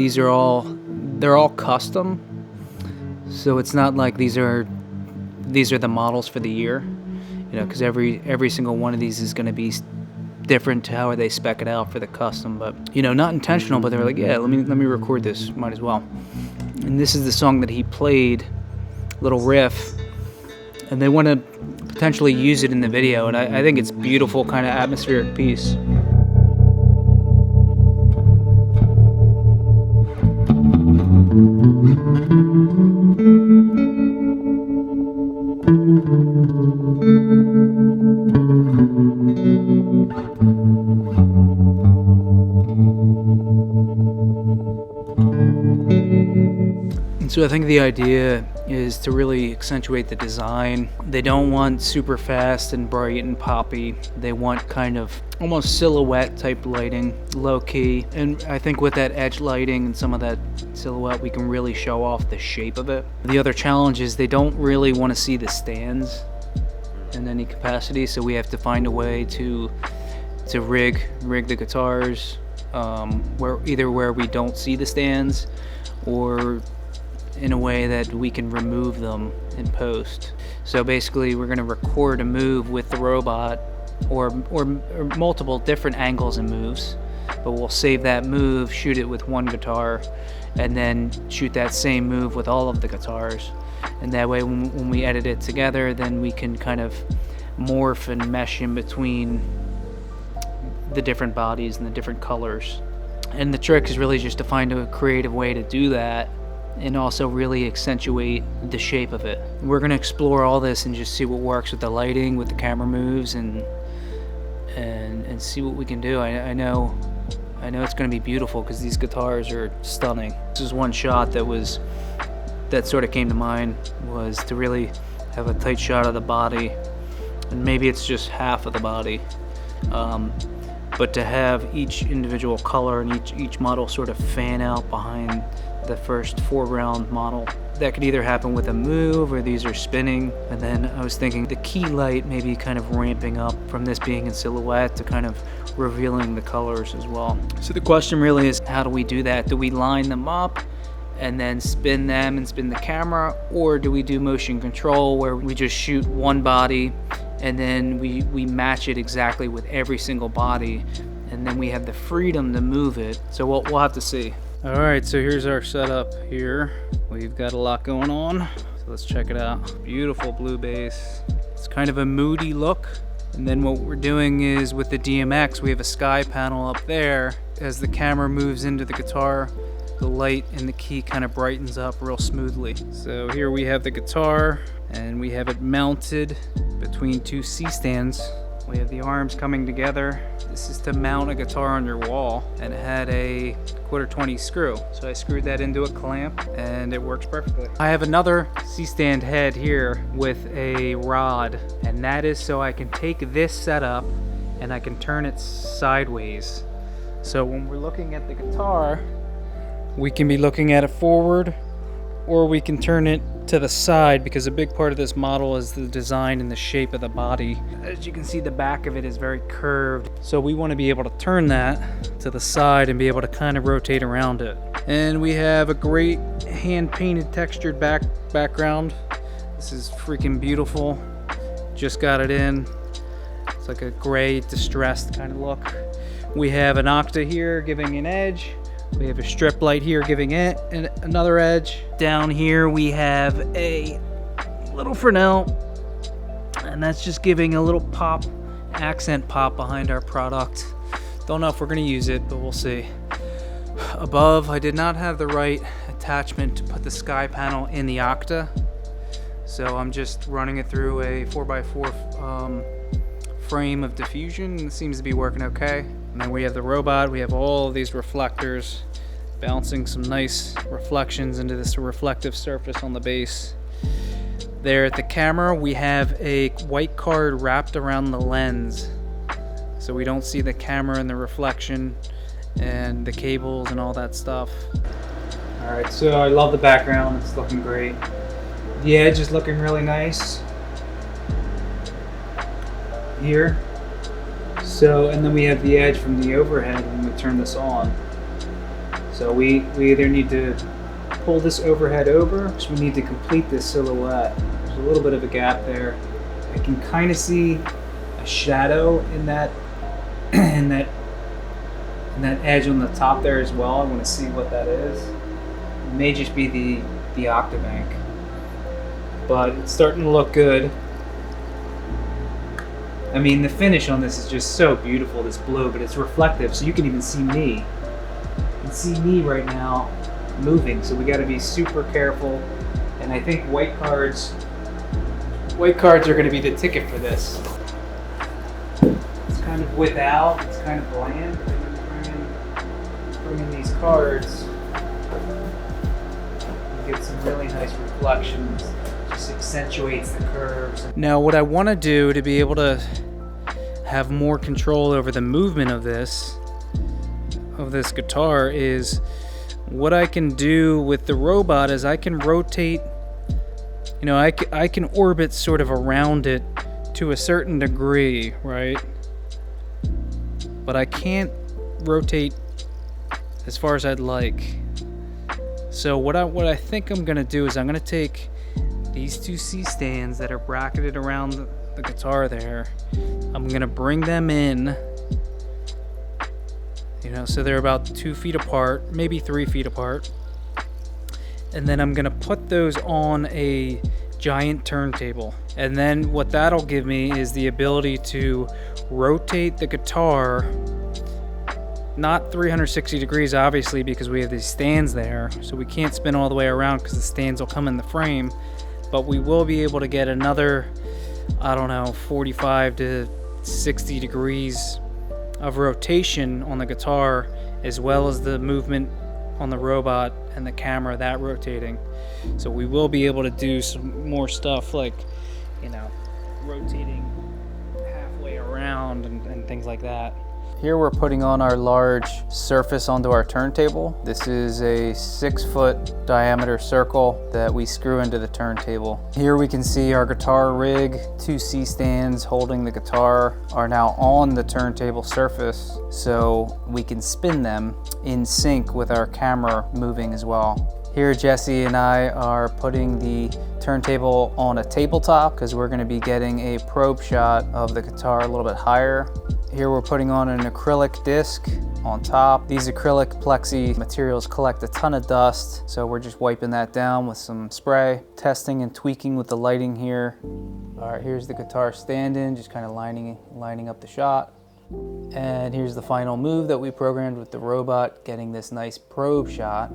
they're all custom. So it's not like these are the models for the year, because every single one of these is going to be different to how they spec it out for the custom. But not intentional, but they're like, yeah, let me record this, might as well. And this is the song that he played, little riff, and they want to potentially use it in the video, and I think it's beautiful, kind of atmospheric piece. And so I think the idea is to really accentuate the design. They don't want super fast and bright and poppy. They want kind of almost silhouette type lighting, low key. And I think with that edge lighting and some of that silhouette, we can really show off the shape of it. The other challenge is they don't really want to see the stands in any capacity, so we have to find a way to rig the guitars where we don't see the stands, or in a way that we can remove them in post. So basically we're going to record a move with the robot, or multiple different angles and moves, but we'll save that move, shoot it with one guitar, and then shoot that same move with all of the guitars. And that way when we edit it together, then we can kind of morph and mesh in between the different bodies and the different colors. And the trick is really just to find a creative way to do that, and also really accentuate the shape of it. We're going to explore all this and just see what works with the lighting, with the camera moves, and see what we can do. I know it's going to be beautiful because these guitars are stunning. This is one shot that sort of came to mind, was to really have a tight shot of the body, and maybe it's just half of the body, but to have each individual color and each model sort of fan out behind the first foreground model. That could either happen with a move, or these are spinning. And then I was thinking the key light maybe kind of ramping up from this being in silhouette to kind of revealing the colors as well. So the question really is, how do we do that? Do we line them up and then spin them and spin the camera, or do we do motion control where we just shoot one body and then we match it exactly with every single body, and then we have the freedom to move it? So we'll have to see. All right, so here's our setup here. We've got a lot going on, so let's check it out. Beautiful blue bass. It's kind of a moody look. And then what we're doing is, with the DMX, we have a sky panel up there. As the camera moves into the guitar, the light in the key kind of brightens up real smoothly. So here we have the guitar, and we have it mounted between two C-stands. We have the arms coming together. This is to mount a guitar on your wall, and it had a 1/4-20 screw. So I screwed that into a clamp, and it works perfectly. I have another C-stand head here with a rod, and that is so I can take this setup and I can turn it sideways. So when we're looking at the guitar, we can be looking at it forward, or we can turn it to the side, because a big part of this model is the design and the shape of the body. As you can see, the back of it is very curved, so we want to be able to turn that to the side and be able to kind of rotate around it. And we have a great hand-painted textured background. This is freaking beautiful. Just got it in. It's like a gray distressed kind of look. We have an octa here giving an edge. We have a strip light here giving it another edge. Down here we have a little Fresnel, and that's just giving a little pop, accent pop behind our product. Don't know if we're gonna use it, but we'll see. Above, I did not have the right attachment to put the sky panel in the octa, so I'm just running it through a 4x4 frame of diffusion. It seems to be working okay. And then we have the robot. We have all of these reflectors bouncing some nice reflections into this reflective surface on the base. There at the camera, we have a white card wrapped around the lens, so we don't see the camera and the reflection and the cables and all that stuff. All right, so I love the background. It's looking great. The edge is looking really nice here. So, and then we have the edge from the overhead when we turn this on. So we either need to pull this overhead over, which we need to complete this silhouette. There's a little bit of a gap there. I can kind of see a shadow in that in that edge on the top there as well. I want to see what that is. It may just be the Octabank, but it's starting to look good. I mean, the finish on this is just so beautiful, this blue, but it's reflective, so you can even see me. You can see me right now moving, so we got to be super careful. And I think white cards are going to be the ticket for this. It's kind of without, it's kind of bland, but then bring in these cards, you get some really nice reflections. Just accentuates the curves. Now what I want to do to be able to have more control over the movement of this guitar is what I can do with the robot is I can rotate, you know, I can orbit sort of around it to a certain degree, right? But I can't rotate as far as I'd like. So what I think I'm gonna do is I'm gonna take these two C stands that are bracketed around the guitar there. I'm gonna bring them in, you know, so they're about 2 feet apart, maybe 3 feet apart. And then I'm gonna put those on a giant turntable. And then what that'll give me is the ability to rotate the guitar, not 360 degrees obviously because we have these stands there, so we can't spin all the way around because the stands will come in the frame, but we will be able to get another, I don't know, 45 to 60 degrees of rotation on the guitar, as well as the movement on the robot and the camera that rotating. So we will be able to do some more stuff like, you know, rotating halfway around and things like that. Here we're putting on our large surface onto our turntable. This is a 6-foot diameter circle that we screw into the turntable. Here we can see our guitar rig. 2 C stands holding the guitar are now on the turntable surface, so we can spin them in sync with our camera moving as well. Here Jesse and I are putting the turntable on a tabletop because we're going to be getting a probe shot of the guitar a little bit higher. Here we're putting on an acrylic disc on top. These acrylic plexi materials collect a ton of dust, so we're just wiping that down with some spray, testing and tweaking with the lighting here. All right, here's the guitar stand-in, just kind of lining up the shot. And here's the final move that we programmed with the robot, getting this nice probe shot.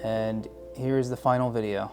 And here's the final video.